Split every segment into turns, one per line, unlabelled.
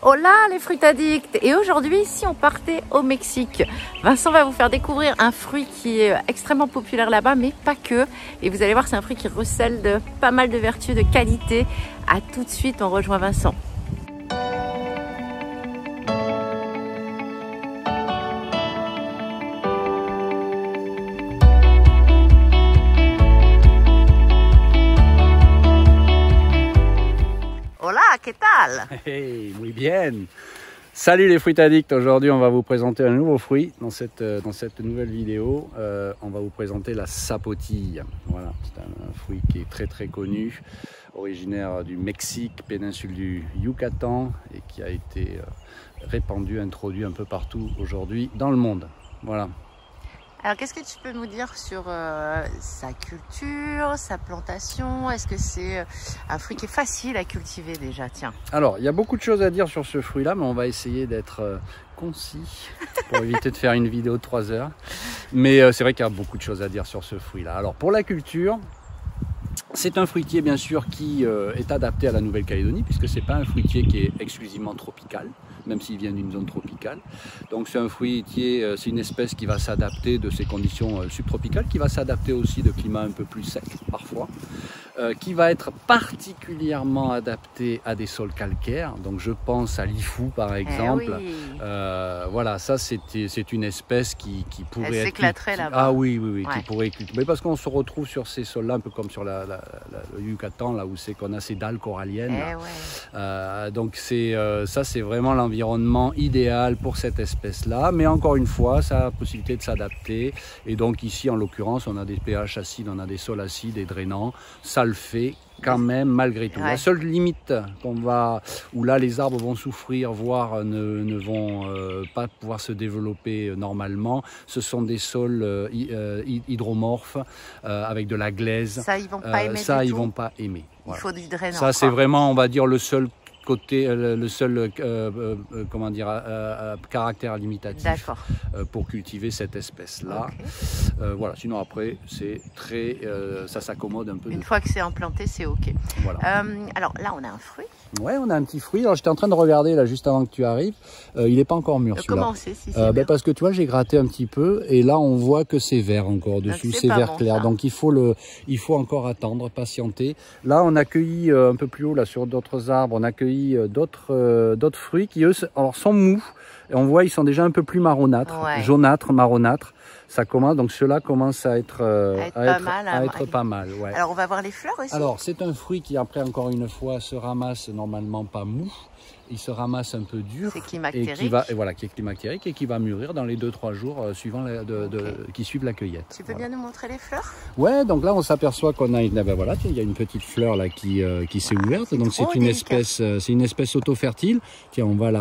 Hola les fruits addicts! Et aujourd'hui, si on partait au Mexique, Vincent va vous faire découvrir un fruit qui est extrêmement populaire là-bas, mais pas que. Et vous allez voir, c'est un fruit qui recèle de pas mal de vertus, de qualité. À tout de suite, on rejoint Vincent. Hola, ¿qué tal?
Hey, muy bien. Salut les fruits addicts. Aujourd'hui, on va vous présenter un nouveau fruit dans cette nouvelle vidéo. On va vous présenter la sapotille. Voilà, c'est un fruit qui est très connu, originaire du Mexique, péninsule du Yucatan, et qui a été répandu, introduit un peu partout aujourd'hui dans le monde. Voilà.
Alors, qu'est-ce que tu peux nous dire sur sa culture, sa plantation? Est-ce que c'est un fruit qui est facile à cultiver déjà? Tiens.
Alors, il y a beaucoup de choses à dire sur ce fruit-là, mais on va essayer d'être concis pour éviter de faire une vidéo de 3 heures. Mais c'est vrai qu'il y a beaucoup de choses à dire sur ce fruit-là. Alors, pour la culture, c'est un fruitier bien sûr qui est adapté à la Nouvelle-Calédonie, puisque c'est pas un fruitier qui est exclusivement tropical, même s'il vient d'une zone tropicale. Donc c'est un fruitier, c'est une espèce qui va s'adapter de ces conditions subtropicales, qui va s'adapter aussi de climats un peu plus secs parfois, qui va être particulièrement adapté à des sols calcaires. Donc je pense à l'IFU par exemple.
Oui.
Voilà, ça c'est une espèce qui pourrait être...
s'éclaterait là-bas.
Ah oui, ouais. Qui pourrait... Mais parce qu'on se retrouve sur ces sols-là, un peu comme sur le Yucatan, là où c'est qu'on a ces dalles coralliennes. Donc ça c'est vraiment l'environnement idéal pour cette espèce-là. Mais encore une fois, ça a la possibilité de s'adapter. Et donc ici, en l'occurrence, on a des pH acides, on a des sols acides et drainants. Ça le fait quand même malgré tout. La seule limite où là les arbres vont souffrir, voire ne vont pas pouvoir se développer normalement, ce sont des sols hydromorphes avec de la glaise.
Ça, ils vont pas aimer.
Vont pas aimer. Voilà.
Il faut du drainant.
Ça, c'est vraiment, on va dire, le seul côté, caractère limitatif pour cultiver cette espèce-là. Voilà. Sinon après, c'est ça s'accommode un peu.
Une fois que c'est implanté, c'est ok.
Voilà.
Alors là, on a un fruit.
Ouais, on a un petit fruit. Alors j'étais en train de regarder là juste avant que tu arrives. Il n'est pas encore mûr celui-là.
Comment on sait si c'est
parce que tu vois, j'ai gratté un petit peu et là on voit que c'est vert encore dessus, c'est vert clair. Ça. Donc il faut encore attendre, patienter. Là, on a cueilli un peu plus haut là sur d'autres arbres, on a cueilli d'autres fruits qui eux sont mous. Et on voit ils sont déjà un peu plus marronâtres, jaunâtres, marronâtres. Ça commence, donc ceux-là commencent à être pas mal. Ouais.
Alors on va voir les fleurs aussi.
Alors c'est un fruit qui après encore une fois se ramasse normalement pas mou, il se ramasse un peu dur et qui est climactérique et qui va mûrir dans les 2-3 jours suivant qui suivent la cueillette.
Tu peux bien nous montrer les fleurs?
Ouais, donc là on s'aperçoit qu'on a il y a une petite fleur là qui s'est ouverte, donc c'est une espèce auto-fertile. Tiens, on va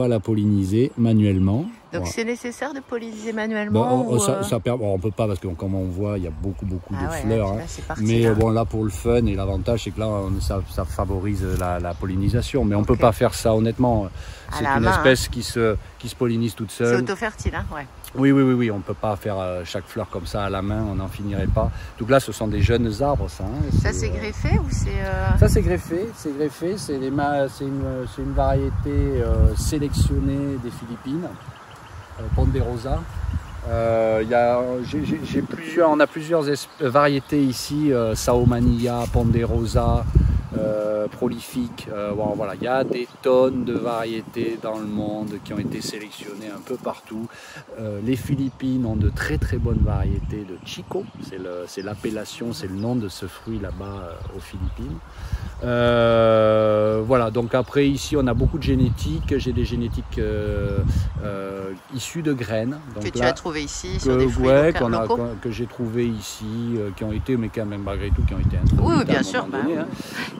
la polliniser manuellement.
Donc c'est nécessaire de polliniser manuellement
on peut pas parce que comme on voit il y a beaucoup de fleurs. Mais bon là pour le fun et l'avantage c'est que là ça favorise la pollinisation. Mais on peut pas faire ça honnêtement. C'est une espèce qui se pollinise toute seule.
C'est auto-fertile, hein, ouais.
Oui, on peut pas faire chaque fleur comme ça à la main, on n'en finirait pas. Donc là ce sont des jeunes arbres ça.
Ça c'est greffé ou c'est...
Ça c'est greffé, c'est une variété sélectionnée des Philippines. Ponderosa. On a plusieurs variétés ici, Saumania, Ponderosa, prolifique. Voilà, il y a des tonnes de variétés dans le monde qui ont été sélectionnées un peu partout. Les Philippines ont de très bonnes variétés de Chico, c'est l'appellation, c'est le nom de ce fruit là-bas aux Philippines. Voilà, donc après ici on a beaucoup de génétique. J'ai des génétiques issues de graines. Donc
que tu as trouvé ici sur des fruits locaux
que j'ai trouvé ici, qui ont été, mais quand même malgré tout, qui ont été introduites.
Oui, bien sûr.
Donné, hein.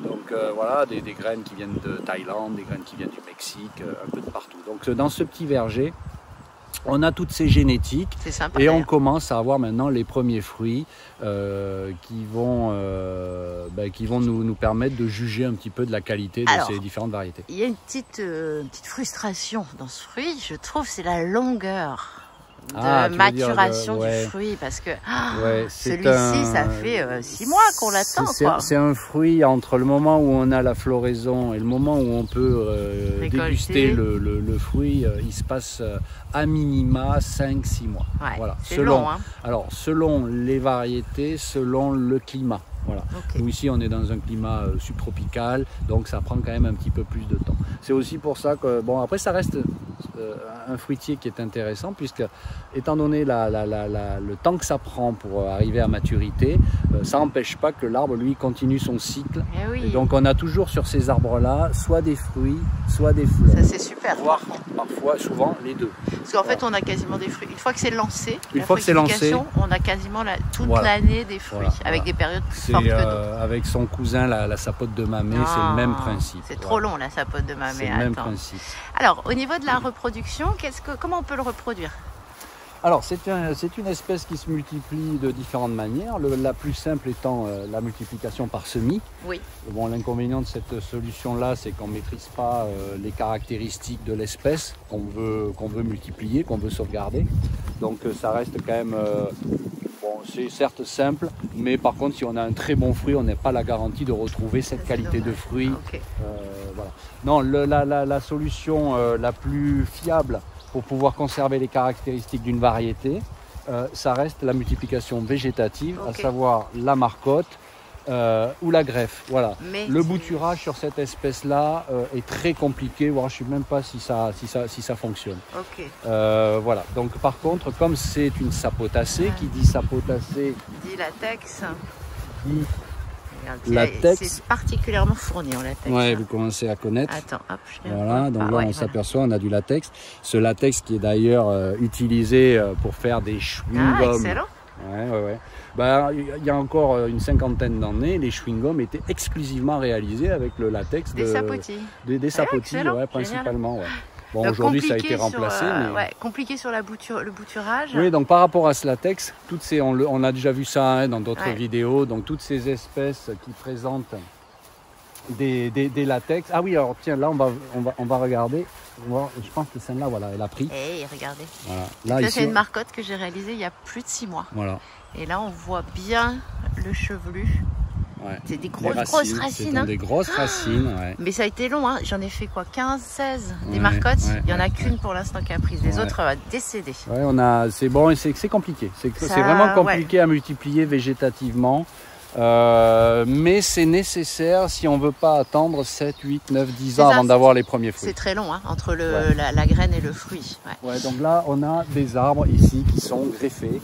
Donc voilà, des graines qui viennent de Thaïlande, des graines qui viennent du Mexique, un peu de partout. Donc dans ce petit verger, on a toutes ces génétiques et on commence à avoir maintenant les premiers fruits qui vont nous permettre de juger un petit peu de la qualité de ces différentes variétés.
Il y a une petite frustration dans ce fruit, je trouve, c'est la longueur maturation du fruit, parce que celui-ci, ça fait 6 mois qu'on l'attend.
C'est un fruit entre le moment où on a la floraison et le moment où on peut déguster le fruit, il se passe à minima 5-6 mois.
Ouais,
voilà.
C'est long, hein.
Alors, selon les variétés, selon le climat. Voilà. Okay. Nous ici on est dans un climat subtropical, donc ça prend quand même un petit peu plus de temps. C'est aussi pour ça que, bon, après ça reste un fruitier qui est intéressant, puisque étant donné le temps que ça prend pour arriver à maturité, ça n'empêche pas que l'arbre lui continue son cycle. Et donc on a toujours sur ces arbres là soit des fruits, soit des fleurs.
Ça c'est super.
Voire parfois, souvent les deux.
Parce qu'en fait on a quasiment des fruits. Une fois que c'est lancé, on a quasiment toute l'année des fruits, avec des périodes plus fortes que d'autres.
Avec son cousin la sapote de Mamé, c'est le même principe.
C'est trop long la sapote de Mamé.
C'est le même principe.
Alors au niveau de la reproduction, comment on peut le reproduire?
Alors c'est une espèce qui se multiplie de différentes manières, la plus simple étant la multiplication par semis.
Oui.
Bon, l'inconvénient de cette solution-là, c'est qu'on ne maîtrise pas les caractéristiques de l'espèce qu'on veut multiplier, qu'on veut sauvegarder. Donc ça reste quand même, bon, c'est certes simple, mais par contre si on a un très bon fruit, on n'a pas la garantie de retrouver cette qualité de fruit.
Okay.
Voilà. Non, la solution la plus fiable pour pouvoir conserver les caractéristiques d'une variété, ça reste la multiplication végétative, à savoir la marcotte ou la greffe. Voilà. Le bouturage sur cette espèce-là est très compliqué, voire je ne sais même pas si ça fonctionne. Voilà. Donc par contre, comme c'est une sapotacée, qui dit sapotacée
dit latex.
Latex.
C'est particulièrement fourni en latex.
Ouais, vous commencez à connaître.
Attends, hop,
voilà, donc là on s'aperçoit, on a du latex. Ce latex qui est d'ailleurs utilisé pour faire des chewing-gums.
Excellent.
Ouais. Bah, il y a encore une 50aine d'années, les chewing-gums étaient exclusivement réalisés avec le latex
des sapotis.
Des sapotis, principalement. Ouais. Bon, aujourd'hui ça a été remplacé. Mais...
compliqué sur le bouturage.
Oui, donc par rapport à ce latex, on a déjà vu ça dans d'autres vidéos, donc toutes ces espèces qui présentent des latex. Ah oui, alors tiens, là on va regarder. Je pense que celle-là, voilà, elle a pris.
Et regardez.
Voilà. Là,
c'est une marcotte que j'ai réalisée il y a plus de 6 mois.
Voilà.
Et là on voit bien le chevelu. Ouais. C'est des grosses racines.
Des grosses racines,
Mais ça a été long, hein. J'en ai fait quoi, 15-16 des marcottes. Il n'y en a qu'une pour l'instant qui a prise. Les autres décédées.
Ouais, c'est bon, c'est compliqué. C'est vraiment compliqué à multiplier végétativement. Mais c'est nécessaire si on ne veut pas attendre 7, 8, 9, 10 ans avant d'avoir les premiers fruits.
C'est très long, hein, entre la graine et le fruit.
Donc là, on a des arbres ici qui sont greffés.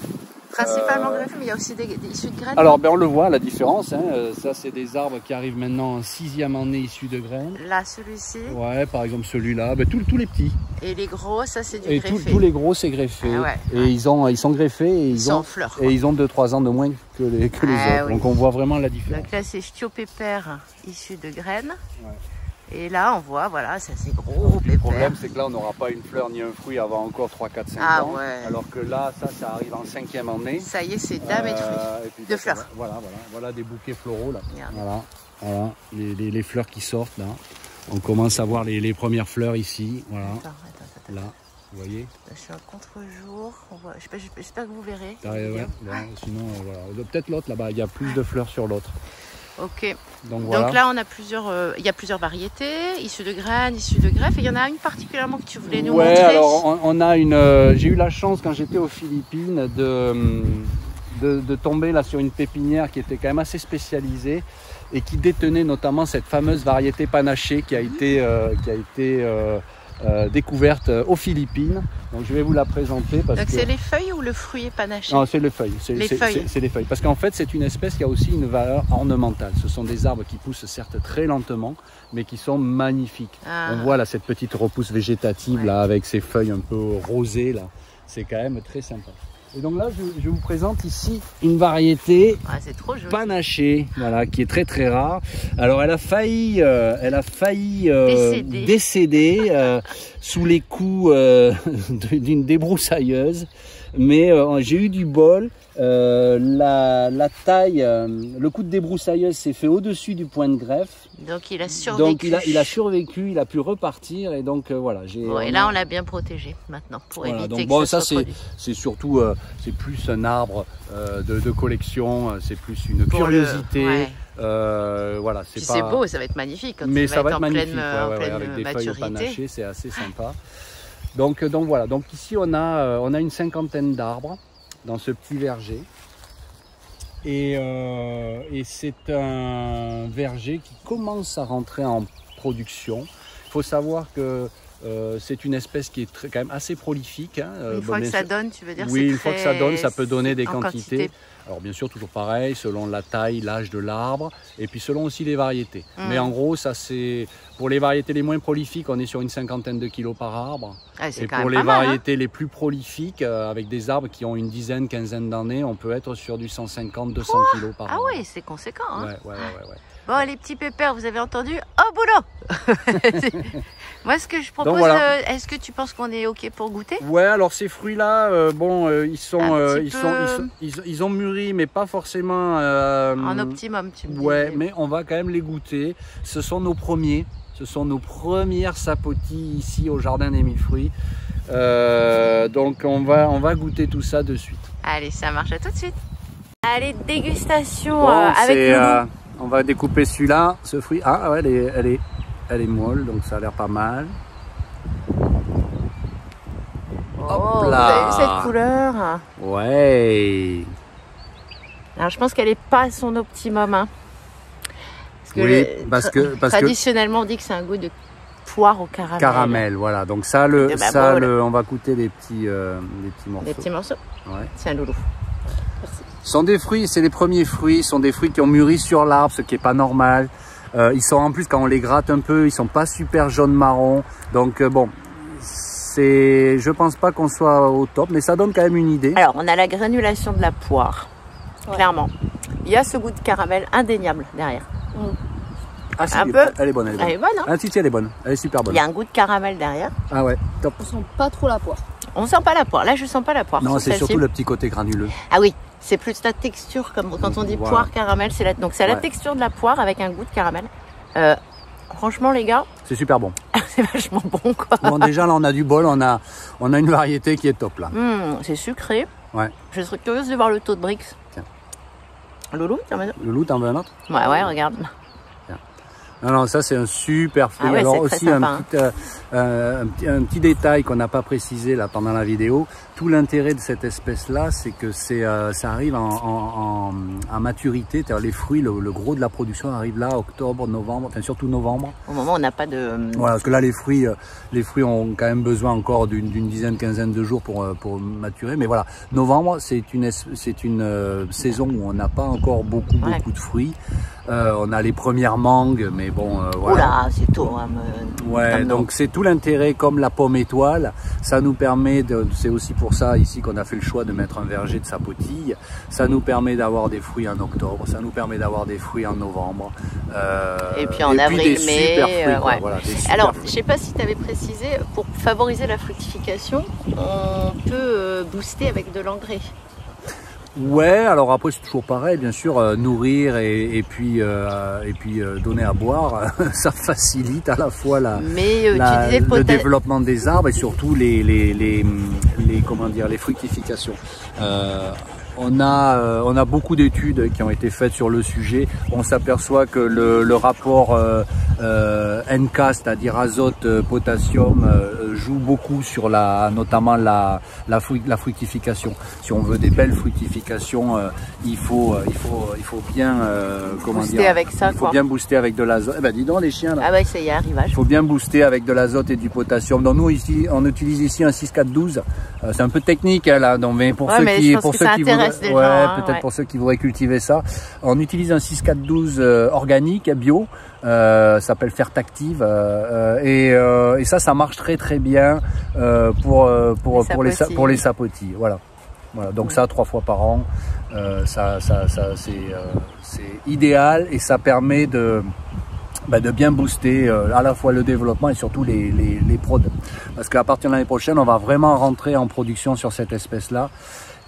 Principalement greffés, mais il y a aussi des issues de graines.
Alors, on le voit, la différence. Hein. Ça, c'est des arbres qui arrivent maintenant en 6e année issus de graines.
Là, celui-ci.
Ouais, par exemple celui-là. Tous les petits.
Et les gros, ça, c'est du greffé.
Tous les gros, c'est greffé. Et ils sont greffés et ils ont 2-3 ans de moins que les autres. Donc, on voit vraiment la différence.
Donc là, c'est Stiopépère issu de graines. Et là, on voit, voilà, ça c'est gros.
Le problème, c'est que là, on n'aura pas une fleur ni un fruit avant encore 3, 4, 5 ans. Alors que là, ça arrive en 5e année.
Ça y est, c'est dame et de fruits, de fleurs.
Voilà des bouquets floraux là. Voilà, les fleurs qui sortent là. On commence à voir les premières fleurs ici. Voilà. Attends. Là, vous voyez.
Je suis en contre-jour. J'espère que vous verrez.
Sinon, voilà. Peut-être l'autre là-bas. Il y a plus de fleurs sur l'autre.
Ok. Donc là, on a il y a plusieurs variétés, issues de graines, issues de greffes. Et il y en a une particulièrement que tu voulais nous montrer.
Alors on a j'ai eu la chance quand j'étais aux Philippines de tomber là sur une pépinière qui était quand même assez spécialisée et qui détenait notamment cette fameuse variété panachée qui a été découverte aux Philippines. Donc je vais vous la présenter. Donc
c'est les feuilles ou le fruit est panaché?
Non, c'est les feuilles. C'est les feuilles. Parce qu'en fait, c'est une espèce qui a aussi une valeur ornementale. Ce sont des arbres qui poussent certes très lentement, mais qui sont magnifiques. On voit là cette petite repousse végétative là avec ses feuilles un peu rosées là. C'est quand même très sympa. Et donc là, je vous présente ici une variété panachée, voilà, qui est très très rare. Alors elle a failli décéder sous les coups d'une débroussailleuse, mais j'ai eu du bol La taille, le coup de débroussailleuse s'est fait au-dessus du point de greffe.
Donc il a survécu.
Donc il a survécu, il a pu repartir et donc voilà.
Bon, et là on l'a bien protégé maintenant pour éviter
donc,
que
bon,
ça
ça
soit
c'est surtout c'est plus un arbre de collection, c'est plus une curiosité. Voilà,
c'est beau, ça va être magnifique quand
mais
il
ça va être
en
magnifique,
pleine
avec des
maturité.
feuilles panachées, c'est assez sympa. Donc voilà, donc ici on a une 50aine d'arbres dans ce petit verger. Et c'est un verger qui commence à rentrer en production. Il faut savoir que c'est une espèce qui est quand même assez prolifique. Hein.
Une fois que ça donne, tu veux dire?
Oui, une fois que ça donne, ça peut donner des quantités.
Quantité.
Alors bien sûr, toujours pareil, selon la taille, l'âge de l'arbre, et puis selon aussi les variétés. Mais en gros, ça c'est pour les variétés les moins prolifiques, on est sur une 50aine de kilos par arbre.
Ah,
et pour les variétés les plus prolifiques, avec des arbres qui ont une dizaine, quinzaine d'années, on peut être sur du 150, 200 kilos par arbre.
Ah oui, c'est conséquent. Hein.
Ouais.
Bon, les petits pépères, vous avez entendu? Au boulot. Moi, ce que je propose,
donc, voilà.
Est-ce que tu penses qu'on est OK pour goûter?
Ouais, alors ces fruits-là, ils ont mûri, mais pas forcément...
en optimum, tu me dis.
Ouais, mais on va quand même les goûter. Ce sont nos premiers. Ce sont nos premières sapotilles ici au Jardin des Mille Fruits. Donc on va goûter tout ça de suite.
Allez, ça marche, à tout de suite. Allez, dégustation avec Loulou.
On va découper celui-là, ce fruit. Ah ouais, elle est molle, donc ça a l'air pas mal.
Oh, vous avez vu cette couleur?
Ouais.
Alors je pense qu'elle n'est pas à son optimum. Hein. Parce que traditionnellement on dit que c'est un goût de poire au caramel.
Caramel, voilà. Donc ça, on va goûter les petits morceaux.
Des petits morceaux.
Ouais.
C'est un loulou. Merci.
Ce sont des fruits, c'est les premiers fruits, ce sont des fruits qui ont mûri sur l'arbre, ce qui n'est pas normal. Ils sont en plus, quand on les gratte un peu, ils sont pas super jaune-marron. Donc bon, je pense pas qu'on soit au top, mais ça donne quand même une idée.
Alors, on a la granulation de la poire, clairement. Il y a ce goût de caramel indéniable derrière.
Ah si, elle est bonne. Elle est bonne, hein. Ah, si, elle est bonne, elle est super bonne.
Il y a un goût de caramel derrière.
Ah ouais, top.
On sent pas trop la poire.
On sent pas la poire, là je sens pas la poire.
Non, c'est surtout le petit côté granuleux.
Ah oui, c'est plus la texture, comme quand on dit poire caramel, donc c'est la texture de la poire avec un goût de caramel. Franchement les gars,
c'est super bon.
C'est vachement bon quoi.
Bon, déjà là on a du bol, on a une variété qui est top là.
C'est sucré.
Ouais.
Je serais curieuse de voir le taux de Brix. Tiens. Loulou,
Loulou, t'en veux un autre?
Ouais, regarde.
Non, ça c'est un super fruit.
Ah ouais,
alors
aussi
sympa, un petit détail qu'on n'a pas précisé là pendant la vidéo. Tout l'intérêt de cette espèce-là, c'est que ça arrive en maturité. Les fruits, le gros de la production arrive là, octobre, novembre, enfin surtout novembre.
Au moment où on n'a pas de...
Voilà, parce que là les fruits ont quand même besoin encore d'une dizaine, quinzaine de jours pour maturer. Mais voilà, novembre c'est une saison où on n'a pas encore beaucoup de fruits. On a les premières mangues, mais bon, voilà.
Oula, c'est tôt. Hein,
ouais, donc c'est tout l'intérêt, comme la pomme étoile. Ça nous permet, c'est aussi pour ça ici qu'on a fait le choix de mettre un verger de sapotille. Ça nous permet d'avoir des fruits en octobre, ça nous permet d'avoir des fruits en novembre.
Et puis en avril, mai.
Fruits, voilà,
alors, je ne sais pas si tu avais précisé, pour favoriser la fructification, on peut booster avec de l'engrais.
Ouais, alors après c'est toujours pareil, bien sûr, nourrir et puis donner à boire, ça facilite à la fois le développement des arbres et surtout les fructifications. On a beaucoup d'études qui ont été faites sur le sujet. On s'aperçoit que le rapport NK, c'est-à-dire azote, potassium, joue beaucoup sur notamment la fructification. Si on veut des belles fructifications, il faut bien
booster avec ça.
Il faut bien booster avec de l'azote. Eh ben dis donc les chiens là.
Ah ouais, ça y est, arrivage.
Il faut bien booster avec de l'azote et du potassium. Donc nous ici, on utilise ici un 6,4,12. C'est un peu technique hein, là, donc, mais pour ceux qui voudraient, pour ceux qui voudraient cultiver ça, on utilise un 6,4,12 organique bio. Ça s'appelle Fertactive et ça marche très bien pour les sapotilles. Voilà. Donc ça 3 fois par an, c'est idéal et ça permet de bien booster à la fois le développement et surtout les prods. Parce qu'à partir de l'année prochaine, on va vraiment rentrer en production sur cette espèce-là.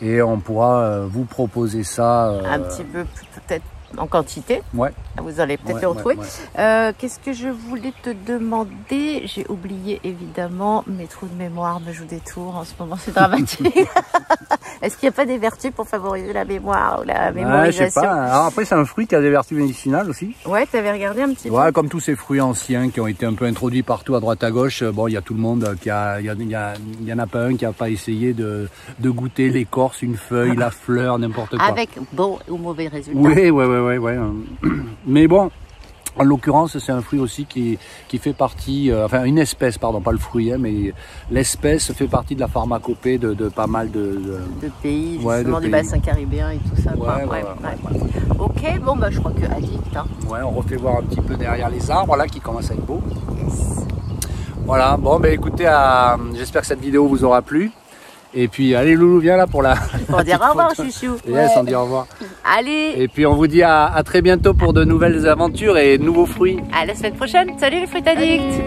et on pourra vous proposer ça.
Un petit peu peut-être en quantité.
Ouais.
Vous allez peut-être le retrouver. Qu'est-ce que je voulais te demander? J'ai oublié évidemment, mes trous de mémoire me jouent des tours en ce moment, c'est dramatique. Est-ce qu'il n'y a pas des vertus pour favoriser la mémoire ou la mémorisation?
Je sais pas. Alors après, c'est un fruit qui a des vertus médicinales aussi.
Ouais, tu avais regardé un petit peu.
Ouais, comme tous ces fruits anciens qui ont été un peu introduits partout à droite à gauche. Bon, il y a tout le monde il y en a pas un qui n'a pas essayé de goûter l'écorce, une feuille, la fleur, n'importe quoi.
Avec bon ou mauvais résultats.
Oui, ouais. Mais bon, en l'occurrence, c'est un fruit aussi qui fait partie, enfin une espèce, pardon, pas le fruit, hein, mais l'espèce fait partie de la pharmacopée de pas mal de
pays, justement du bassin caribéen et tout ça.
Ouais.
Ok, bon, bah je crois que addict. Hein.
Ouais, on refait voir un petit peu derrière les arbres là qui commencent à être beaux.
Yes.
Voilà, bon, ben écoutez, j'espère que cette vidéo vous aura plu. Et puis, allez, Loulou, viens là pour la.
Pour dire au revoir, chouchou.
Yes, on dit au revoir.
Allez.
Et puis, on vous dit à très bientôt pour de nouvelles aventures et de nouveaux fruits.
À la semaine prochaine. Salut les fruits addicts.